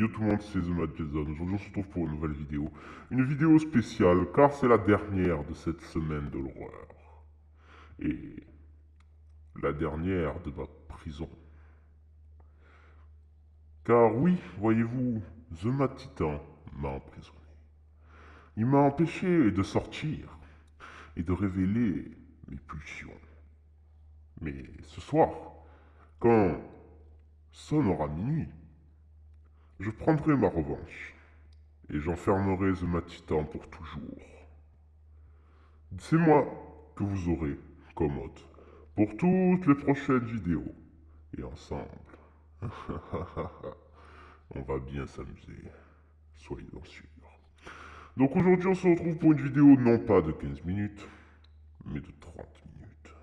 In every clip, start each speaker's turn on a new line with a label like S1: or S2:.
S1: tout le monde, c'est The Mad Jason. Aujourd'hui, on se retrouve pour une nouvelle vidéo. Une vidéo spéciale, car c'est la dernière de cette semaine de l'horreur. Et la dernière de ma prison. Car oui, voyez-vous, The Mad Titan m'a emprisonné. Il m'a empêché de sortir et de révéler mes pulsions. Mais ce soir, quand sonnera minuit, je prendrai ma revanche. Et j'enfermerai The Mad Titan pour toujours. C'est moi que vous aurez comme hôte pour toutes les prochaines vidéos. Et ensemble, on va bien s'amuser. Soyez-en sûrs. Donc aujourd'hui, on se retrouve pour une vidéo non pas de 15 minutes, mais de 30 minutes.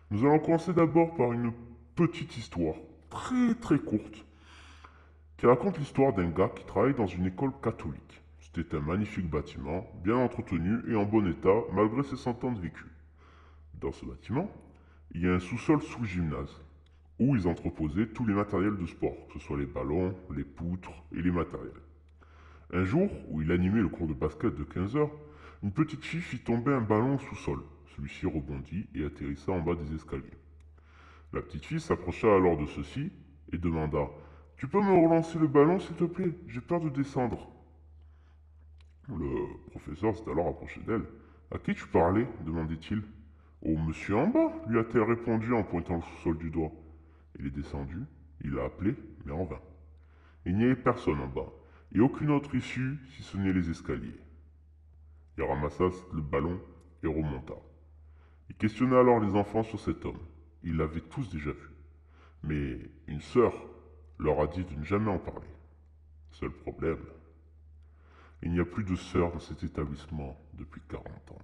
S1: Nous allons commencer d'abord par une petite histoire, très courte, qui raconte l'histoire d'un gars qui travaille dans une école catholique. C'était un magnifique bâtiment, bien entretenu et en bon état malgré ses 100 ans de vécu. Dans ce bâtiment, il y a un sous-sol sous gymnase, où ils entreposaient tous les matériels de sport, que ce soit les ballons, les poutres et les matériels. Un jour, où il animait le cours de basket de 15 heures, une petite fille fit tomber un ballon au sous-sol. Celui-ci rebondit et atterrissa en bas des escaliers. La petite fille s'approcha alors de ceux-ci et demanda « Tu peux me relancer le ballon, s'il te plaît? J'ai peur de descendre. » Le professeur s'est alors approché d'elle. « À qui tu parlais ?» demandait-il. « Au monsieur en bas, lui a-t-elle répondu en pointant le sous-sol du doigt. Il est descendu, il l'a appelé, mais en vain. Il n'y avait personne en bas, et aucune autre issue si ce n'est les escaliers. Il ramassa le ballon et remonta. Il questionna alors les enfants sur cet homme. Ils l'avaient tous déjà vu. Mais une sœur leur a dit de ne jamais en parler. Seul problème, il n'y a plus de sœur dans cet établissement depuis 40 ans.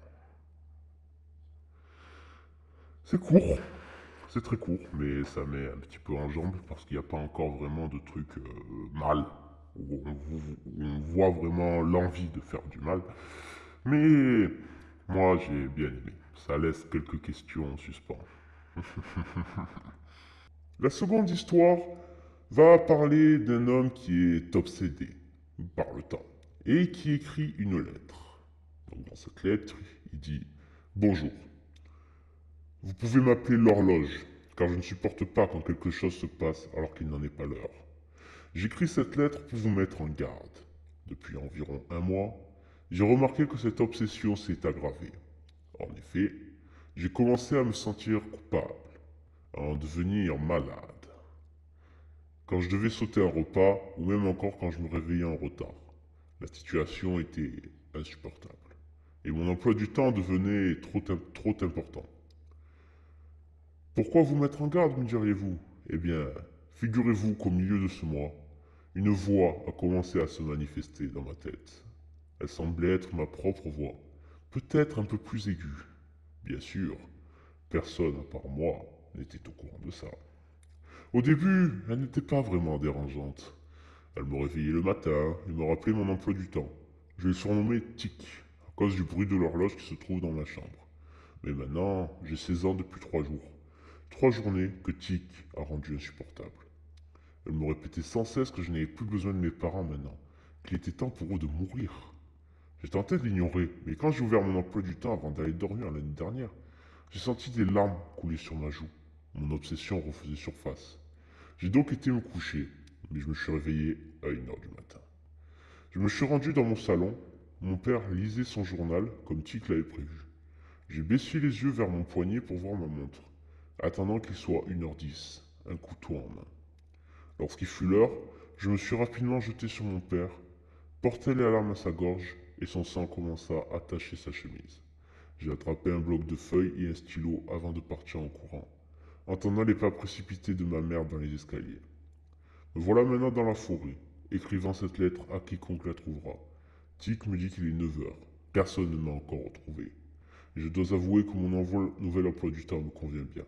S1: C'est court, c'est très court, mais ça met un petit peu en jambe parce qu'il n'y a pas encore vraiment de truc mal, où on voit vraiment l'envie de faire du mal. Mais moi j'ai bien aimé, ça laisse quelques questions en suspens. La seconde histoire va parler d'un homme qui est obsédé par le temps et qui écrit une lettre. Donc dans cette lettre, il dit « Bonjour, vous pouvez m'appeler l'horloge, car je ne supporte pas quand quelque chose se passe alors qu'il n'en est pas l'heure. J'écris cette lettre pour vous mettre en garde. Depuis environ un mois, j'ai remarqué que cette obsession s'est aggravée. En effet, j'ai commencé à me sentir coupable, à en devenir malade. Quand je devais sauter un repas, ou même encore quand je me réveillais en retard, la situation était insupportable. Et mon emploi du temps devenait trop important. Pourquoi vous mettre en garde, me diriez-vous? Eh bien, figurez-vous qu'au milieu de ce mois, une voix a commencé à se manifester dans ma tête. Elle semblait être ma propre voix, peut-être un peu plus aiguë. Bien sûr, personne à part moi n'était au courant de ça. Au début, elle n'était pas vraiment dérangeante. Elle me réveillait le matin et me rappelait mon emploi du temps. Je l'ai surnommée Tic, à cause du bruit de l'horloge qui se trouve dans ma chambre. Mais maintenant, j'ai 16 ans depuis 3 jours. 3 journées que Tic a rendu insupportable. Elle me répétait sans cesse que je n'avais plus besoin de mes parents maintenant, qu'il était temps pour eux de mourir. J'ai tenté de l'ignorer, mais quand j'ai ouvert mon emploi du temps avant d'aller dormir l'année dernière, j'ai senti des larmes couler sur ma joue. Mon obsession refaisait surface. J'ai donc été me coucher, mais je me suis réveillé à 1 heure du matin. Je me suis rendu dans mon salon. Mon père lisait son journal comme Tic l'avait prévu. J'ai baissé les yeux vers mon poignet pour voir ma montre, attendant qu'il soit 1h10, un couteau en main. Lorsqu'il fut l'heure, je me suis rapidement jeté sur mon père, portai les larmes à sa gorge et son sang commença à tacher sa chemise. J'ai attrapé un bloc de feuilles et un stylo avant de partir en courant, entendant les pas précipités de ma mère dans les escaliers. Me voilà maintenant dans la forêt, écrivant cette lettre à quiconque la trouvera. Tic me dit qu'il est 9 heures. Personne ne m'a encore retrouvé. Et je dois avouer que mon nouvel emploi du temps me convient bien.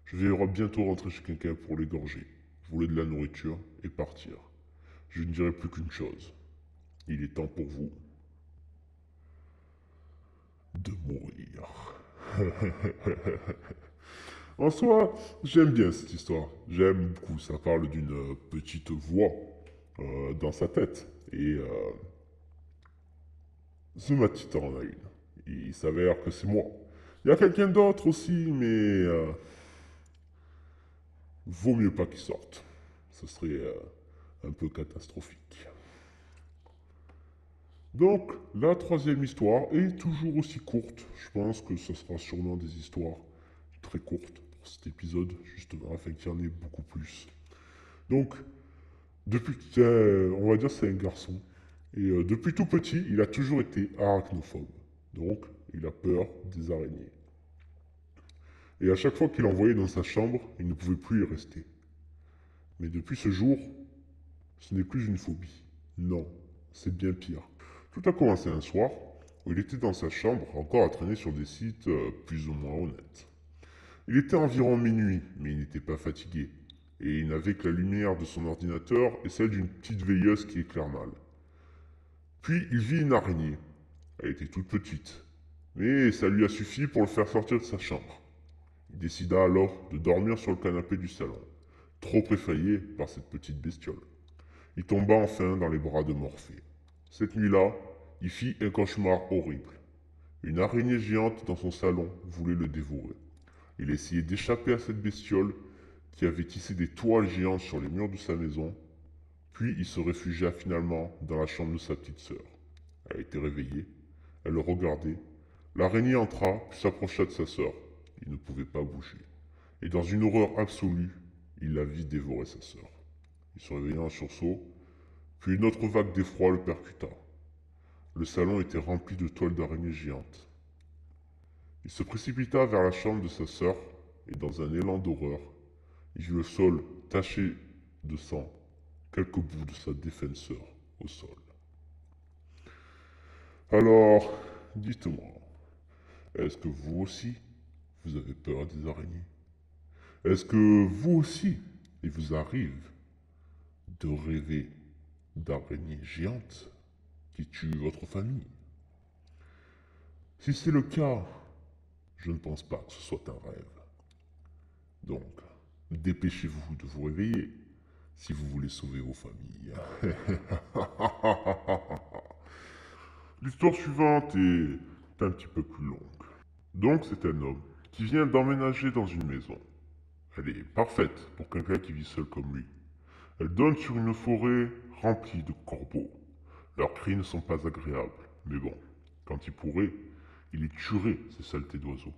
S1: Je vais bientôt rentrer chez quelqu'un pour l'égorger, voler de la nourriture et partir. Je ne dirai plus qu'une chose. Il est temps pour vous de mourir. En soi, j'aime bien cette histoire. J'aime beaucoup. Ça parle d'une petite voix dans sa tête. Et ce Matita en a une. Il s'avère que c'est moi. Il y a quelqu'un d'autre aussi, mais vaut mieux pas qu'il sorte. Ce serait un peu catastrophique. Donc, la troisième histoire est toujours aussi courte. Je pense que ce sera sûrement des histoires très courtes pour cet épisode, justement, afin qu'il y en ait beaucoup plus. Donc, on va dire c'est un garçon. Et depuis tout petit, il a toujours été arachnophobe. Donc, il a peur des araignées. Et à chaque fois qu'il envoyait dans sa chambre, il ne pouvait plus y rester. Mais depuis ce jour, ce n'est plus une phobie. Non, c'est bien pire. Tout a commencé un soir où il était dans sa chambre, encore à traîner sur des sites plus ou moins honnêtes. Il était environ minuit, mais il n'était pas fatigué. Et il n'avait que la lumière de son ordinateur et celle d'une petite veilleuse qui éclaire mal. Puis il vit une araignée. Elle était toute petite, mais ça lui a suffi pour le faire sortir de sa chambre. Il décida alors de dormir sur le canapé du salon, trop effrayé par cette petite bestiole. Il tomba enfin dans les bras de Morphée. Cette nuit-là, il fit un cauchemar horrible. Une araignée géante dans son salon voulait le dévorer. Il essayait d'échapper à cette bestiole qui avait tissé des toiles géantes sur les murs de sa maison, puis il se réfugia finalement dans la chambre de sa petite sœur. Elle était réveillée, elle le regardait. L'araignée entra, puis s'approcha de sa sœur. Il ne pouvait pas bouger. Et dans une horreur absolue, il la vit dévorer sa sœur. Il se réveilla en sursaut, puis une autre vague d'effroi le percuta. Le salon était rempli de toiles d'araignées géantes. Il se précipita vers la chambre de sa sœur, et dans un élan d'horreur, il vit le sol taché de sang, quelques bouts de sa défunte sœur au sol. Alors, dites-moi, est-ce que vous aussi, vous avez peur des araignées? Est-ce que vous aussi, il vous arrive de rêver d'araignées géantes qui tuent votre famille? Si c'est le cas, je ne pense pas que ce soit un rêve. Donc, dépêchez-vous de vous réveiller si vous voulez sauver vos familles. L'histoire suivante est un petit peu plus longue. Donc, c'est un homme qui vient d'emménager dans une maison. Elle est parfaite pour quelqu'un qui vit seul comme lui. Elle donne sur une forêt remplie de corbeaux. Leurs cris ne sont pas agréables, mais bon, quand il pourrait, il les tuerait, ces saletés d'oiseaux.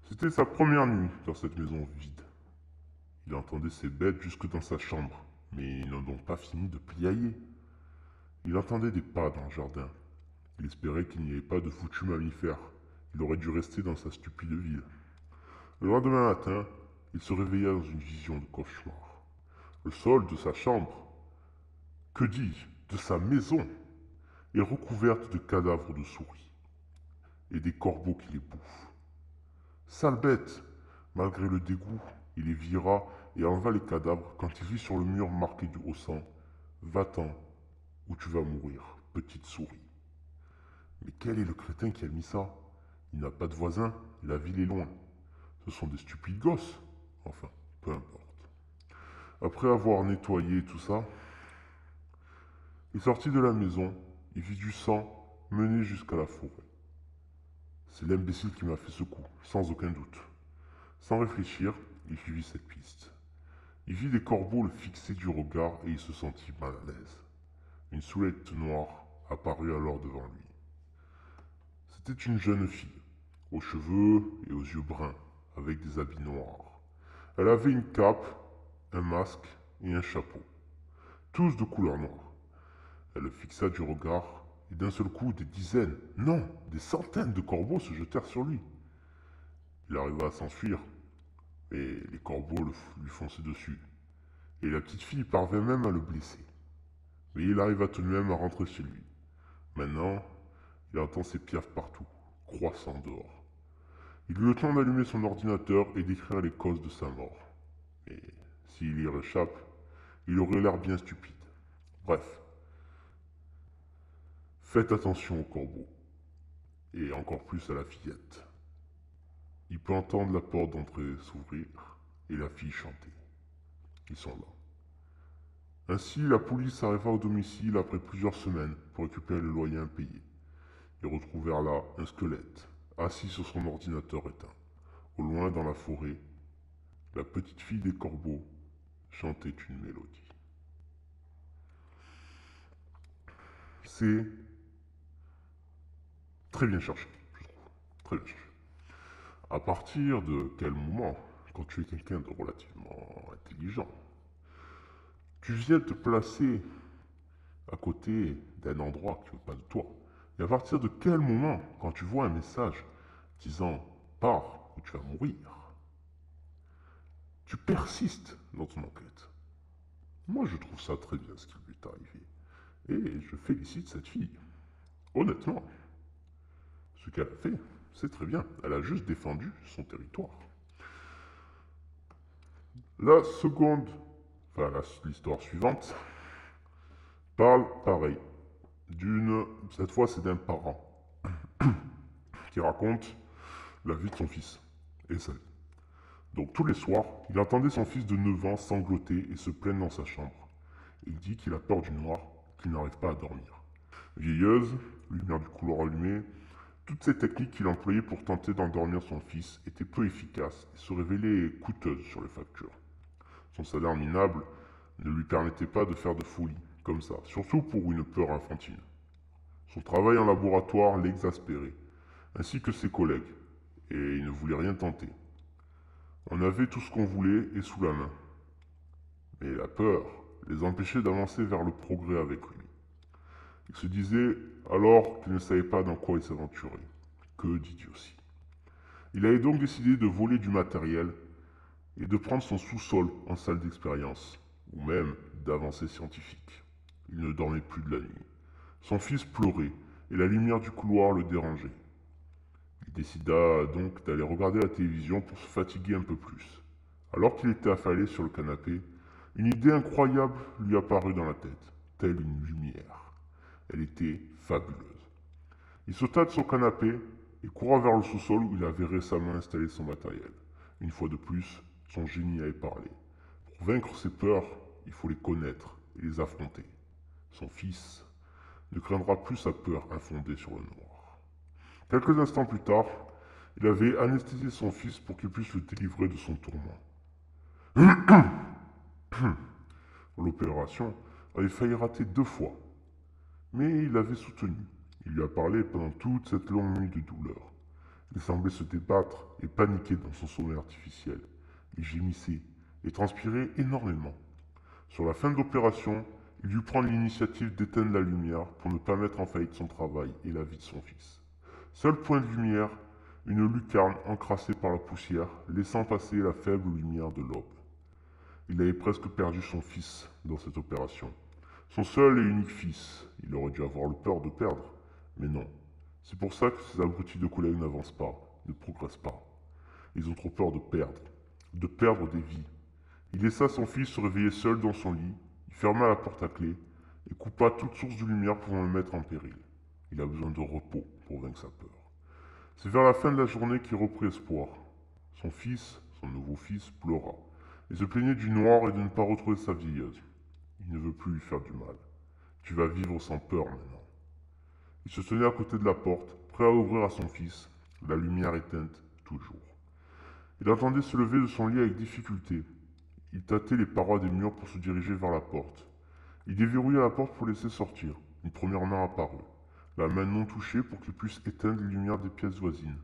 S1: C'était sa première nuit dans cette maison vide. Il entendait ces bêtes jusque dans sa chambre, mais ils n'ont donc pas fini de pliailler. Il entendait des pas dans le jardin. Il espérait qu'il n'y avait pas de foutus mammifères. Il aurait dû rester dans sa stupide ville. Le lendemain matin, il se réveilla dans une vision de cauchemar. Le sol de sa chambre, que dis-je, de sa maison, est recouverte de cadavres de souris et des corbeaux qui les bouffent. Sale bête! Malgré le dégoût, il les vira et enleva les cadavres quand il vit sur le mur marqué du haut sang: Va-t'en, ou tu vas mourir, petite souris. Mais quel est le crétin qui a mis ça? Il n'a pas de voisin, la ville est loin. Ce sont des stupides gosses. Enfin, peu importe. Après avoir nettoyé tout ça, il sortit de la maison, il vit du sang mener jusqu'à la forêt. C'est l'imbécile qui m'a fait ce coup, sans aucun doute. Sans réfléchir, il suivit cette piste. Il vit des corbeaux le fixer du regard et il se sentit mal à l'aise. Une silhouette noire apparut alors devant lui. C'était une jeune fille, aux cheveux et aux yeux bruns, avec des habits noirs. Elle avait une cape, un masque et un chapeau, tous de couleur noire. Elle le fixa du regard, et d'un seul coup, des dizaines, non, des centaines de corbeaux se jetèrent sur lui. Il arriva à s'enfuir, mais les corbeaux lui fonçaient dessus, et la petite fille parvint même à le blesser. Mais il arriva tout de même à rentrer chez lui. Maintenant, il entend ses piafs partout, croissant dehors. Il eut le temps d'allumer son ordinateur et d'écrire les causes de sa mort. Mais s'il y réchappe, il aurait l'air bien stupide. Bref, faites attention aux corbeaux, et encore plus à la fillette. Il peut entendre la porte d'entrée s'ouvrir et la fille chanter. Ils sont là. Ainsi, la police arriva au domicile après plusieurs semaines pour récupérer le loyer impayé. Ils retrouvèrent là un squelette, assis sur son ordinateur éteint. Au loin dans la forêt, la petite fille des corbeaux chantait une mélodie. C'est très bien cherché, je trouve. Très bien cherché. À partir de quel moment, quand tu es quelqu'un de relativement intelligent, tu viens te placer à côté d'un endroit qui ne veut pas de toi? Et à partir de quel moment, quand tu vois un message disant pars ou tu vas mourir, tu persistes dans ton enquête? Moi, je trouve ça très bien ce qui lui est arrivé. Et je félicite cette fille. Honnêtement, ce qu'elle a fait, c'est très bien. Elle a juste défendu son territoire. La seconde, l'histoire suivante, parle pareil. Cette fois, c'est d'un parent qui raconte la vie de son fils et sa vie. Donc tous les soirs, il entendait son fils de 9 ans sangloter et se plaindre dans sa chambre. Il dit qu'il a peur du noir, qu'il n'arrive pas à dormir. Vieilleuse, lumière du couloir allumée, toutes ces techniques qu'il employait pour tenter d'endormir son fils étaient peu efficaces et se révélaient coûteuses sur les factures. Son salaire minable ne lui permettait pas de faire de folie, comme ça, surtout pour une peur infantile. Son travail en laboratoire l'exaspérait, ainsi que ses collègues, et il ne voulait rien tenter. On avait tout ce qu'on voulait et sous la main. Mais la peur les empêchait d'avancer vers le progrès avec lui. Il se disait alors qu'il ne savait pas dans quoi il s'aventurait. Que d'idiotie. Il avait donc décidé de voler du matériel et de prendre son sous-sol en salle d'expérience, ou même d'avancée scientifique. Il ne dormait plus de la nuit. Son fils pleurait et la lumière du couloir le dérangeait. Il décida donc d'aller regarder la télévision pour se fatiguer un peu plus. Alors qu'il était affalé sur le canapé, une idée incroyable lui apparut dans la tête, telle une lumière. Elle était fabuleuse. Il sauta de son canapé et courut vers le sous-sol où il avait récemment installé son matériel. Une fois de plus, son génie avait parlé. Pour vaincre ses peurs, il faut les connaître et les affronter. Son fils ne craindra plus sa peur infondée sur le noir. Quelques instants plus tard, il avait anesthésié son fils pour qu'il puisse le délivrer de son tourment. L'opération avait failli rater 2 fois, mais il l'avait soutenu. Il lui a parlé pendant toute cette longue nuit de douleur. Il semblait se débattre et paniquer dans son sommeil artificiel. Il gémissait et transpirait énormément. Sur la fin de l'opération, il dut prendre l'initiative d'éteindre la lumière pour ne pas mettre en faillite son travail et la vie de son fils. Seul point de lumière, une lucarne encrassée par la poussière, laissant passer la faible lumière de l'aube. Il avait presque perdu son fils dans cette opération. Son seul et unique fils. Il aurait dû avoir le peur de perdre. Mais non. C'est pour ça que ces abrutis de collègues n'avancent pas, ne progressent pas. Ils ont trop peur de perdre des vies. Il laissa son fils se réveiller seul dans son lit, il ferma la porte à clé et coupa toute source de lumière pouvant le mettre en péril. Il a besoin de repos pour vaincre sa peur. C'est vers la fin de la journée qu'il reprit espoir. Son fils, son nouveau fils, pleura et se plaignait du noir et de ne pas retrouver sa vieilleuse. Il ne veut plus lui faire du mal. Tu vas vivre sans peur maintenant. Il se tenait à côté de la porte, prêt à ouvrir à son fils, la lumière éteinte toujours. Il entendait se lever de son lit avec difficulté. Il tâtait les parois des murs pour se diriger vers la porte. Il déverrouilla la porte pour laisser sortir. Une première main apparut, la main non touchée pour qu'il puisse éteindre les lumières des pièces voisines.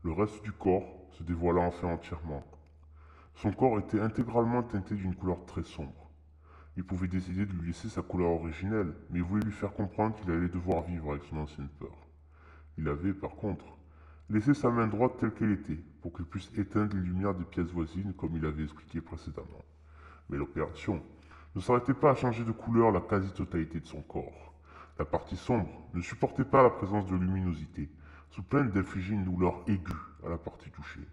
S1: Le reste du corps se dévoila enfin entièrement. Son corps était intégralement teinté d'une couleur très sombre. Il pouvait décider de lui laisser sa couleur originelle, mais il voulait lui faire comprendre qu'il allait devoir vivre avec son ancienne peur. Il avait, par contre, laissé sa main droite telle qu'elle était, pour qu'il puisse éteindre les lumières des pièces voisines comme il avait expliqué précédemment. Mais l'opération ne s'arrêtait pas à changer de couleur la quasi-totalité de son corps. La partie sombre ne supportait pas la présence de luminosité, sous peine d'infliger une douleur aiguë à la partie touchée.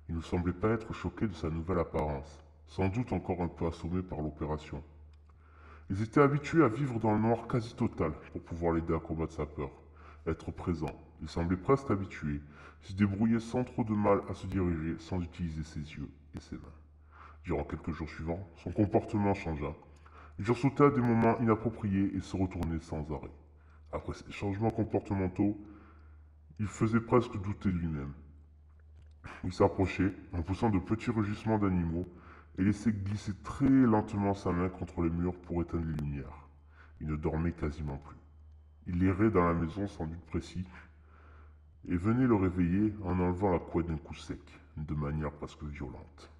S1: Il ne semblait pas être choqué de sa nouvelle apparence, sans doute encore un peu assommé par l'opération. Ils étaient habitués à vivre dans le noir quasi total pour pouvoir l'aider à combattre sa peur, être présent. Il semblait presque habitué, se débrouiller sans trop de mal à se diriger sans utiliser ses yeux et ses mains. Durant quelques jours suivants, son comportement changea. Il sursautait à des moments inappropriés et se retournait sans arrêt. Après ces changements comportementaux, il faisait presque douter de lui-même. Il s'approchait, en poussant de petits rugissements d'animaux, et laissait glisser très lentement sa main contre le mur pour éteindre les lumières. Il ne dormait quasiment plus. Il errait dans la maison sans but précis, et venait le réveiller en enlevant la couette d'un coup sec, de manière presque violente.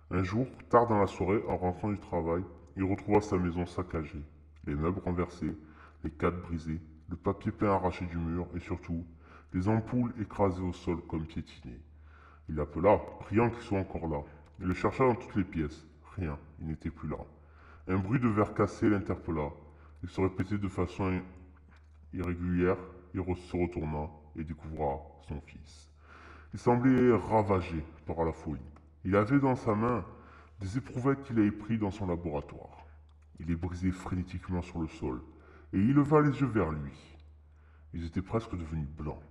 S1: Un jour, tard dans la soirée, en rentrant du travail, il retrouva sa maison saccagée, les meubles renversés, les cadres brisés, le papier peint arraché du mur et surtout, les ampoules écrasées au sol comme piétinées. Il l'appela, priant qu'il soit encore là. Il le chercha dans toutes les pièces. Rien, il n'était plus là. Un bruit de verre cassé l'interpella. Il se répétait de façon irrégulière. Il se retourna et découvra son fils. Il semblait ravagé par la folie. Il avait dans sa main des éprouvettes qu'il avait prises dans son laboratoire. Il les brisait frénétiquement sur le sol et il leva les yeux vers lui. Ils étaient presque devenus blancs.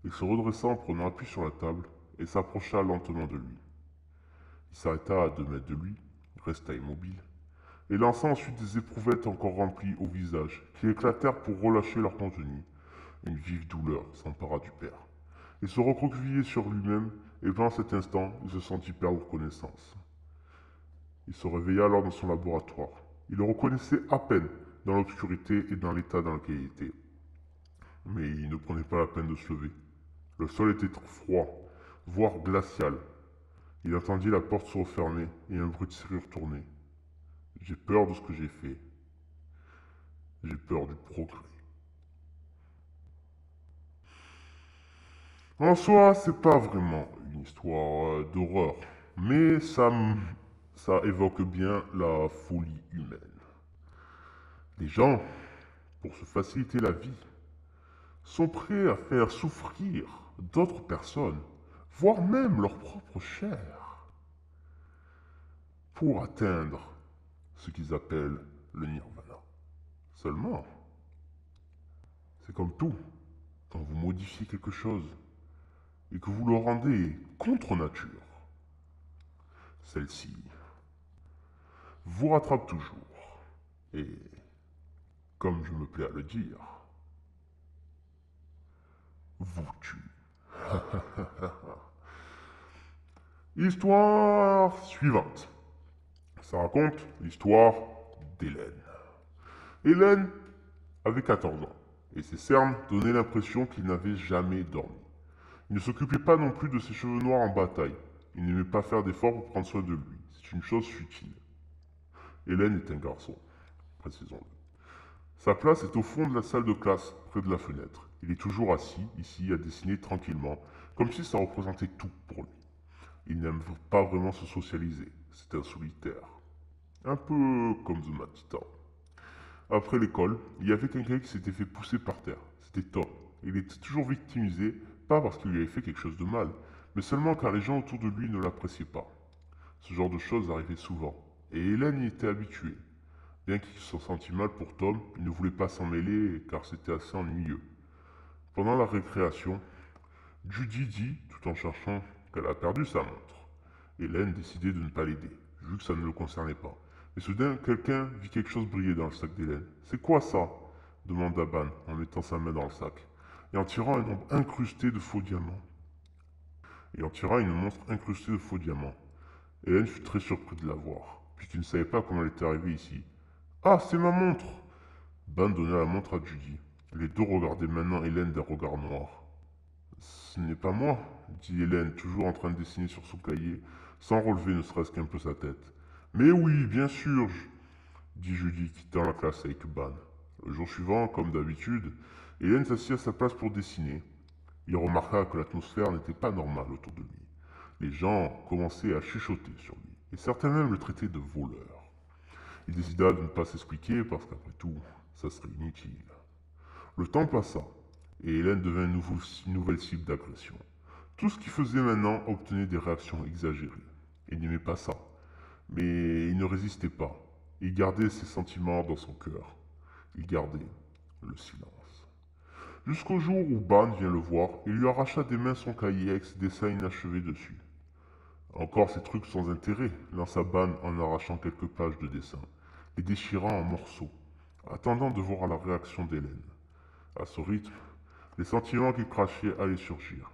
S1: Il se redressa en prenant appui sur la table et s'approcha lentement de lui. Il s'arrêta à 2 mètres de lui, resta immobile, et lança ensuite des éprouvettes encore remplies au visage, qui éclatèrent pour relâcher leur contenu. Une vive douleur s'empara du père. Il se recroquevillait sur lui-même, et pendant cet instant, il se sentit perdre connaissance. Il se réveilla alors dans son laboratoire. Il le reconnaissait à peine dans l'obscurité et dans l'état dans lequel il était. Mais il ne prenait pas la peine de se lever. Le sol était froid, voire glacial. Il entendit la porte se refermer et un bruit de serrure tourner. J'ai peur de ce que j'ai fait. J'ai peur du progrès. En soi, c'est pas vraiment une histoire d'horreur, mais ça évoque bien la folie humaine. Les gens, pour se faciliter la vie, sont prêts à faire souffrir d'autres personnes, voire même leur propre chair, pour atteindre ce qu'ils appellent le nirvana. Seulement, c'est comme tout, quand vous modifiez quelque chose et que vous le rendez contre nature, celle-ci vous rattrape toujours. Et, comme je me plais à le dire, vous tue. Histoire suivante. Ça raconte l'histoire d'Hélène. Hélène avait 14 ans, et ses cernes donnaient l'impression qu'il n'avait jamais dormi. Il ne s'occupait pas non plus de ses cheveux noirs en bataille. Il n'aimait pas faire d'efforts pour prendre soin de lui. C'est une chose futile. Hélène est un garçon, précisons-le. Sa place est au fond de la salle de classe, près de la fenêtre. Il est toujours assis, ici, à dessiner tranquillement, comme si ça représentait tout pour lui. Il n'aime pas vraiment se socialiser. C'est un solitaire. Un peu comme The Mad Titan. Après l'école, il y avait quelqu'un qui s'était fait pousser par terre. C'était Tom. Il était toujours victimisé, pas parce qu'il lui avait fait quelque chose de mal, mais seulement car les gens autour de lui ne l'appréciaient pas. Ce genre de choses arrivait souvent, et Hélène y était habituée. Bien qu'il se sentît mal pour Tom, il ne voulait pas s'en mêler car c'était assez ennuyeux. Pendant la récréation, Judy dit, tout en cherchant, qu'elle a perdu sa montre. Hélène décidait de ne pas l'aider, vu que ça ne le concernait pas. Mais soudain, quelqu'un vit quelque chose briller dans le sac d'Hélène. C'est quoi ça demanda Ban en mettant sa main dans le sac et en tirant un nombre incrusté de faux diamants. Et en tirant une montre incrustée de faux diamants. Hélène fut très surprise de la voir, puisqu'il ne savait pas comment elle était arrivée ici. Ah, c'est ma montre! Ban donna la montre à Judy. Les deux regardaient maintenant Hélène d'un regard noir. Ce n'est pas moi, dit Hélène, toujours en train de dessiner sur son cahier, sans relever ne serait-ce qu'un peu sa tête. Mais oui, bien sûr, dit Judy, quittant la classe avec Ban. Le jour suivant, comme d'habitude, Hélène s'assit à sa place pour dessiner. Il remarqua que l'atmosphère n'était pas normale autour de lui. Les gens commençaient à chuchoter sur lui, et certains même le traitaient de voleur. Il décida de ne pas s'expliquer parce qu'après tout, ça serait inutile. Le temps passa, et Hélène devint une nouvelle cible d'agression. Tout ce qu'il faisait maintenant obtenait des réactions exagérées. Il n'aimait pas ça, mais il ne résistait pas. Il gardait ses sentiments dans son cœur. Il gardait le silence. Jusqu'au jour où Ban vient le voir et lui arracha des mains son cahier avec ses dessins inachevés dessus. Encore ces trucs sans intérêt, lance Ban en arrachant quelques pages de dessin, les déchirant en morceaux, attendant de voir la réaction d'Hélène. À ce rythme, les sentiments qu'il crachait allaient surgir.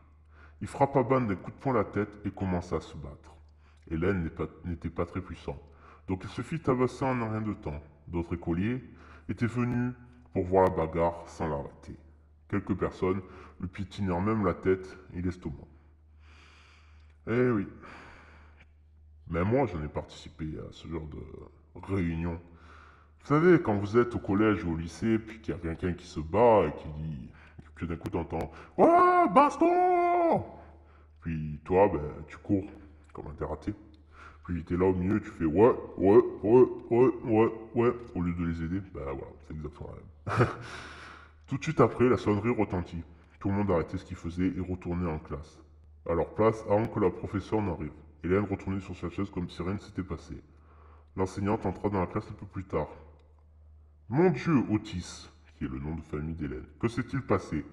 S1: Il frappa Ban d'un coup de poing à la tête et commença à se battre. Hélène n'était pas très puissant, donc il se fit tabasser en un rien de temps. D'autres écoliers étaient venus pour voir la bagarre sans l'arrêter. Quelques personnes lui piétinèrent même la tête et l'estomac. Eh oui, même moi j'en ai participé à ce genre de réunion. Vous savez, quand vous êtes au collège ou au lycée, puis qu'il y a quelqu'un qui se bat et qui dit, que d'un coup t'entends «Ouais, baston!» Puis toi, ben, tu cours comme un raté. Puis t'es là au milieu, tu fais ouais, ouais, ouais, ouais, ouais, ouais, au lieu de les aider. Bah voilà, c'est exactement la même. Tout de suite après, la sonnerie retentit. Tout le monde arrêtait ce qu'il faisait et retournait en classe. À leur place, avant que la professeure n'arrive. Hélène retournait sur sa chaise comme si rien ne s'était passé. L'enseignante entra dans la classe un peu plus tard. Mon Dieu, Otis, qui est le nom de famille d'Hélène, que s'est-il passé?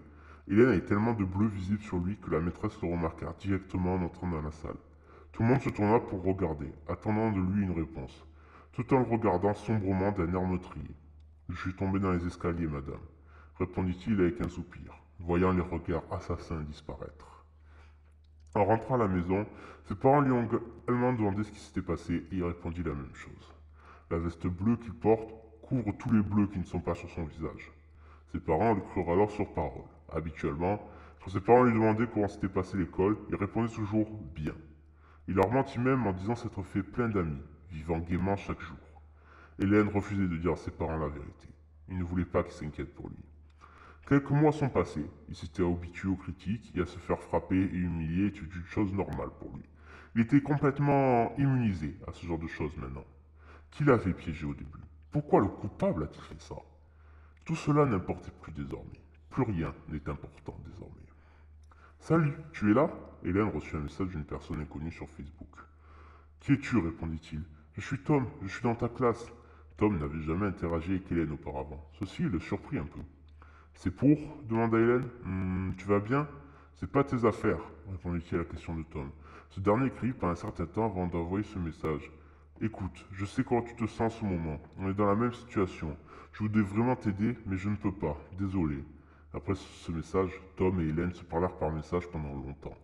S1: Hélène avait tellement de bleu visible sur lui que la maîtresse le remarqua directement en entrant dans la salle. Tout le monde se tourna pour regarder, attendant de lui une réponse, tout en le regardant sombrement d'un air meurtrier. Je suis tombé dans les escaliers, madame, répondit-il avec un soupir, voyant les regards assassins disparaître. En rentrant à la maison, ses parents lui ont également demandé ce qui s'était passé et il répondit la même chose. La veste bleue qu'il porte couvre tous les bleus qui ne sont pas sur son visage. Ses parents le crurent alors sur parole. Habituellement, quand ses parents lui demandaient comment s'était passé l'école, il répondait toujours bien. Il leur mentit même en disant s'être fait plein d'amis, vivant gaiement chaque jour. Hélène refusait de dire à ses parents la vérité. Il ne voulait pas qu'ils s'inquiètent pour lui. Quelques mois sont passés. Il s'était habitué aux critiques et à se faire frapper et humilier était une chose normale pour lui. Il était complètement immunisé à ce genre de choses maintenant. Qui l'avait piégé au début? Pourquoi le coupable a-t-il fait ça? Tout cela n'importait plus désormais. Plus rien n'est important désormais. Salut, tu es là? Hélène reçut un message d'une personne inconnue sur Facebook. Qui es-tu? Répondit-il. Je suis Tom, je suis dans ta classe. Tom n'avait jamais interagi avec Hélène auparavant. Ceci le surprit un peu. C'est pour? Demanda Hélène. Tu vas bien? C'est pas tes affaires, répondit-il à la question de Tom. Ce dernier écrit pendant un certain temps avant d'envoyer ce message. Écoute, je sais comment tu te sens en ce moment. On est dans la même situation. Je voudrais vraiment t'aider, mais je ne peux pas. Désolé. Après ce message, Tom et Hélène se parlèrent par message pendant longtemps.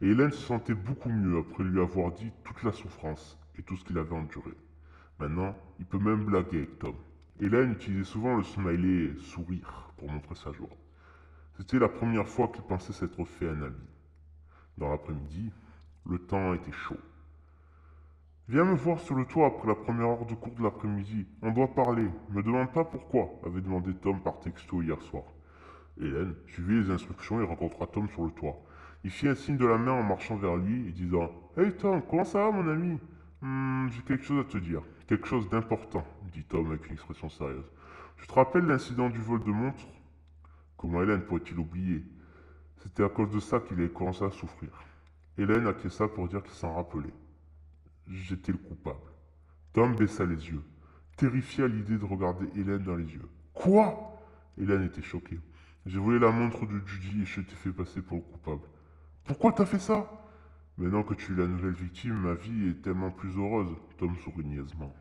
S1: Et Hélène se sentait beaucoup mieux après lui avoir dit toute la souffrance et tout ce qu'il avait enduré. Maintenant, il peut même blaguer avec Tom. Hélène utilisait souvent le smiley sourire pour montrer sa joie. C'était la première fois qu'il pensait s'être fait un ami. Dans l'après-midi, le temps était chaud. Viens me voir sur le toit après la première heure de cours de l'après-midi. On doit parler. Me demande pas pourquoi, avait demandé Tom par texto hier soir. Hélène suivit les instructions et rencontra Tom sur le toit. Il fit un signe de la main en marchant vers lui et disant Hey Tom, comment ça va mon ami? J'ai quelque chose à te dire. Quelque chose d'important, dit Tom avec une expression sérieuse. Tu te rappelles l'incident du vol de montre? Comment Hélène pourrait-il oublier? C'était à cause de ça qu'il avait commencé à souffrir. Hélène acquiesça pour dire qu'il s'en rappelait. J'étais le coupable. Tom baissa les yeux, terrifié à l'idée de regarder Hélène dans les yeux. Quoi? Hélène était choquée. J'ai volé la montre de Judy et je t'ai fait passer pour le coupable. Pourquoi t'as fait ça? Maintenant que tu es la nouvelle victime, ma vie est tellement plus heureuse, Tom sourit niaisement.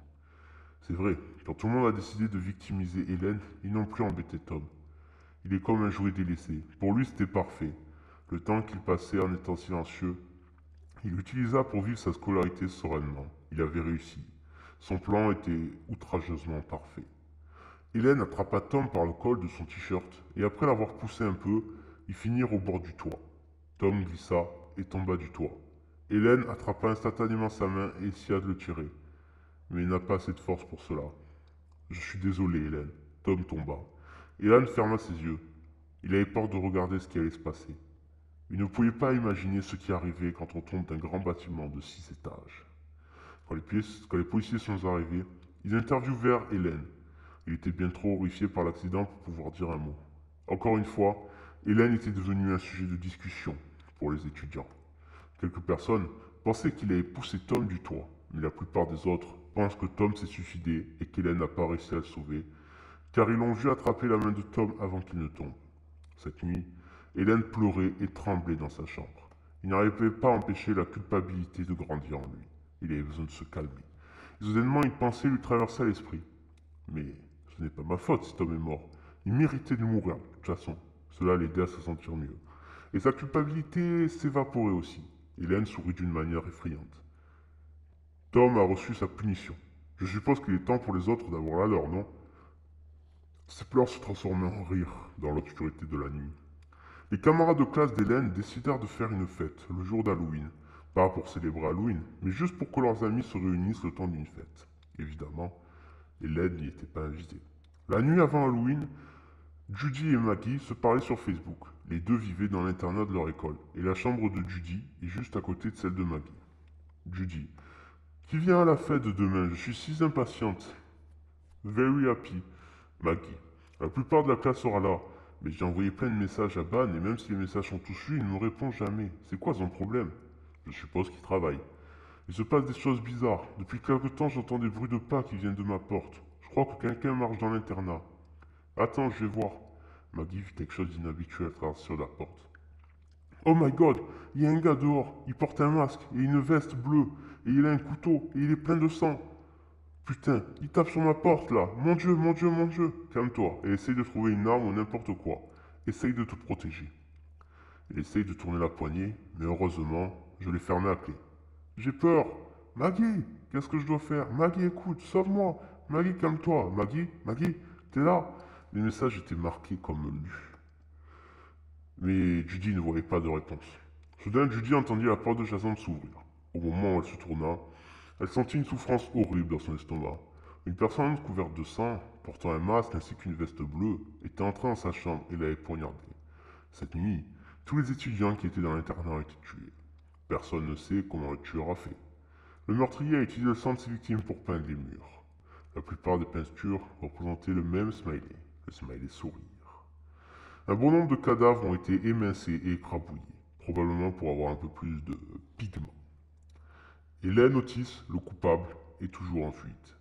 S1: C'est vrai, quand tout le monde a décidé de victimiser Hélène, ils n'ont plus embêté Tom. Il est comme un jouet délaissé. Pour lui, c'était parfait. Le temps qu'il passait en étant silencieux, il l'utilisa pour vivre sa scolarité sereinement. Il avait réussi. Son plan était outrageusement parfait. Hélène attrapa Tom par le col de son t-shirt et après l'avoir poussé un peu, ils finirent au bord du toit. Tom glissa et tomba du toit. Hélène attrapa instantanément sa main et essaya de le tirer. Mais il n'a pas assez de force pour cela. Je suis désolé, Hélène. Tom tomba. Hélène ferma ses yeux. Il avait peur de regarder ce qui allait se passer. Il ne pouvait pas imaginer ce qui arrivait quand on tombe d'un grand bâtiment de 6 étages. Quand les policiers sont arrivés, ils interviewèrent Hélène. Il était bien trop horrifié par l'accident pour pouvoir dire un mot. Encore une fois, Hélène était devenue un sujet de discussion pour les étudiants. Quelques personnes pensaient qu'il avait poussé Tom du toit, mais la plupart des autres pensent que Tom s'est suicidé et qu'Hélène n'a pas réussi à le sauver, car ils l'ont vu attraper la main de Tom avant qu'il ne tombe. Cette nuit, Hélène pleurait et tremblait dans sa chambre. Il n'arrivait pas à empêcher la culpabilité de grandir en lui. Il avait besoin de se calmer. Et soudainement, une pensée lui traversa l'esprit. Mais ce n'est pas ma faute si Tom est mort. Il méritait de mourir, de toute façon. Cela l'aidait à se sentir mieux. Et sa culpabilité s'évaporait aussi. Hélène sourit d'une manière effrayante. Tom a reçu sa punition. Je suppose qu'il est temps pour les autres d'avoir la leur, non? Ses pleurs se transformaient en rire dans l'obscurité de la nuit. Les camarades de classe d'Hélène décidèrent de faire une fête le jour d'Halloween. Pas pour célébrer Halloween, mais juste pour que leurs amis se réunissent le temps d'une fête. Évidemment, Hélène n'y était pas invitée. La nuit avant Halloween, Judy et Maggie se parlaient sur Facebook. Les deux vivaient dans l'internat de leur école, et la chambre de Judy est juste à côté de celle de Maggie. Judy. Qui vient à la fête de demain? Je suis si impatiente. Very happy. Maggie. La plupart de la classe sera là, mais j'ai envoyé plein de messages à Ban et même si les messages sont tous lus, il ne me répond jamais. C'est quoi son problème? Je suppose qu'il travaille. Il se passe des choses bizarres. Depuis quelque temps, j'entends des bruits de pas qui viennent de ma porte. Je crois que quelqu'un marche dans l'internat. Attends, je vais voir. Maggie vit quelque chose d'inhabituel à travers la porte. Oh my god, il y a un gars dehors. Il porte un masque et une veste bleue. Et il a un couteau et il est plein de sang. Putain, il tape sur ma porte là. Mon Dieu, mon Dieu, mon Dieu. Calme-toi et essaye de trouver une arme ou n'importe quoi. Essaye de te protéger. Il essaye de tourner la poignée, mais heureusement, je l'ai fermé à clé. J'ai peur. Maggie, qu'est-ce que je dois faire? Maggie, écoute, sauve-moi. Maggie, calme-toi. Maggie, Maggie, t'es là? Les messages étaient marqués comme lus. Mais Judy ne voyait pas de réponse. Soudain, Judy entendit la porte de sa chambre s'ouvrir. Au moment où elle se tourna, elle sentit une souffrance horrible dans son estomac. Une personne couverte de sang, portant un masque ainsi qu'une veste bleue, était entrée dans sa chambre et l'avait poignardée. Cette nuit, tous les étudiants qui étaient dans l'internat ont été tués. Personne ne sait comment le tueur a fait. Le meurtrier a utilisé le sang de ses victimes pour peindre les murs. La plupart des peintures représentaient le même smiley, le smiley sourire. Un bon nombre de cadavres ont été émincés et écrabouillés, probablement pour avoir un peu plus de pigments. Hélène Otis, le coupable, est toujours en fuite.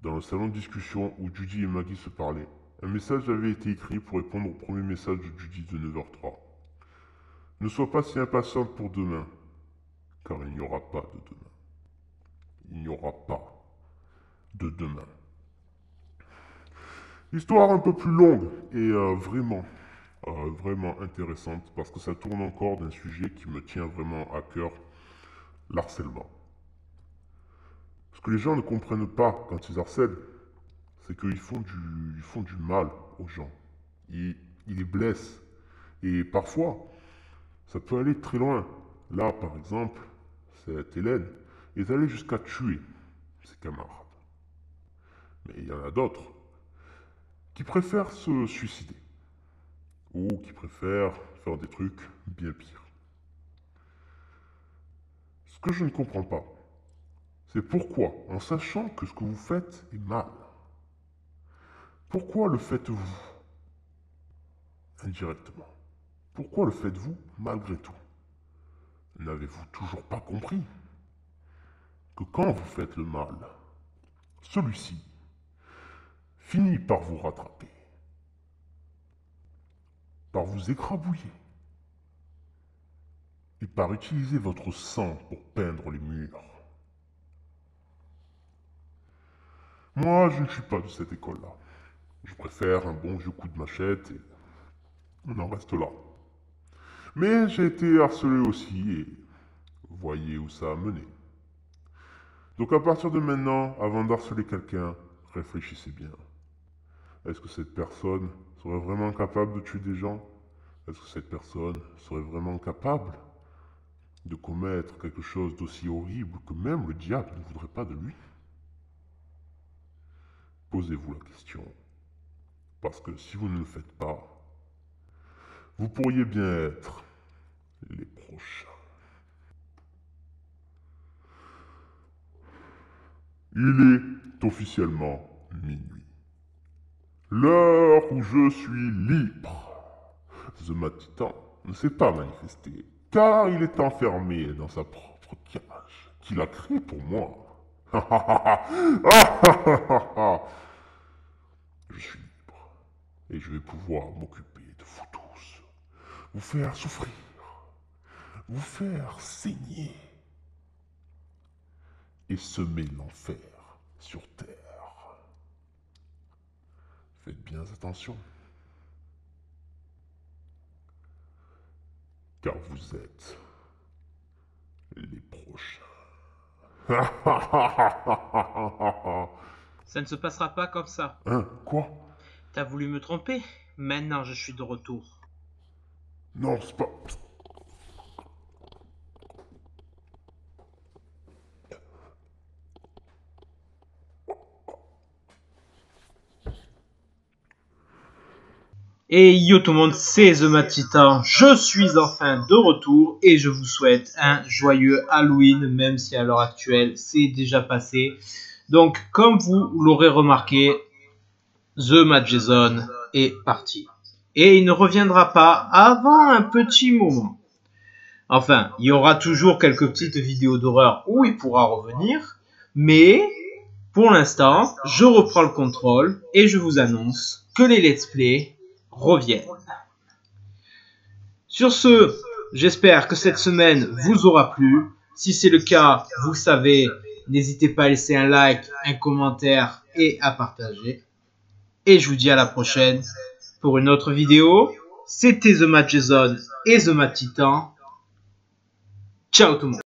S1: Dans le salon de discussion où Judy et Maggie se parlaient, un message avait été écrit pour répondre au premier message de Judy de 9h03. Ne sois pas si impatiente pour demain, car il n'y aura pas de demain. Il n'y aura pas de demain. Histoire un peu plus longue et vraiment intéressante parce que ça tourne encore d'un sujet qui me tient vraiment à cœur, l'harcèlement. Ce que les gens ne comprennent pas quand ils harcèlent, c'est qu'ils font du mal aux gens. Ils les blessent. Et parfois, ça peut aller très loin. Là, par exemple, cette Hélène est allée jusqu'à tuer ses camarades. Mais il y en a d'autres qui préfèrent se suicider. Ou qui préfèrent faire des trucs bien pires. Ce que je ne comprends pas, c'est pourquoi, en sachant que ce que vous faites est mal, pourquoi le faites-vous indirectement? Pourquoi le faites-vous malgré tout? N'avez-vous toujours pas compris que quand vous faites le mal, celui-ci finit par vous rattraper, par vous écrabouiller et par utiliser votre sang pour peindre les murs? Moi, je ne suis pas de cette école-là. Je préfère un bon vieux coup de machette et on en reste là. Mais j'ai été harcelé aussi et voyez où ça a mené. Donc à partir de maintenant, avant d'harceler quelqu'un, réfléchissez bien. Est-ce que cette personne serait vraiment capable de tuer des gens? Est-ce que cette personne serait vraiment capable de commettre quelque chose d'aussi horrible que même le diable ne voudrait pas de lui? Posez-vous la question. Parce que si vous ne le faites pas, vous pourriez bien être les prochains. Il est officiellement minuit. L'heure où je suis libre. The Matitan ne s'est pas manifesté, car il est enfermé dans sa propre cage, qu'il a créée pour moi. Je suis libre, et je vais pouvoir m'occuper de vous tous, vous faire souffrir, vous faire saigner et semer l'enfer sur terre. Faites bien attention, car vous êtes les prochains.
S2: Ça ne se passera pas comme ça.
S1: Hein? Quoi?
S2: T'as voulu me tromper? Maintenant je suis de retour.
S1: Non, c'est pas...
S2: Et yo tout le monde, c'est The Mad Titan. Je suis enfin de retour et je vous souhaite un joyeux Halloween, même si à l'heure actuelle c'est déjà passé. Donc comme vous l'aurez remarqué, The Mad Jason est parti. Et il ne reviendra pas avant un petit moment. Enfin, il y aura toujours quelques petites vidéos d'horreur où il pourra revenir. Mais pour l'instant, je reprends le contrôle et je vous annonce que les let's play reviennent. Sur ce, j'espère que cette semaine vous aura plu. Si c'est le cas, vous savez, n'hésitez pas à laisser un like, un commentaire et à partager. Et je vous dis à la prochaine pour une autre vidéo. C'était The Mad Jason et The Mad Titan. Ciao tout le monde.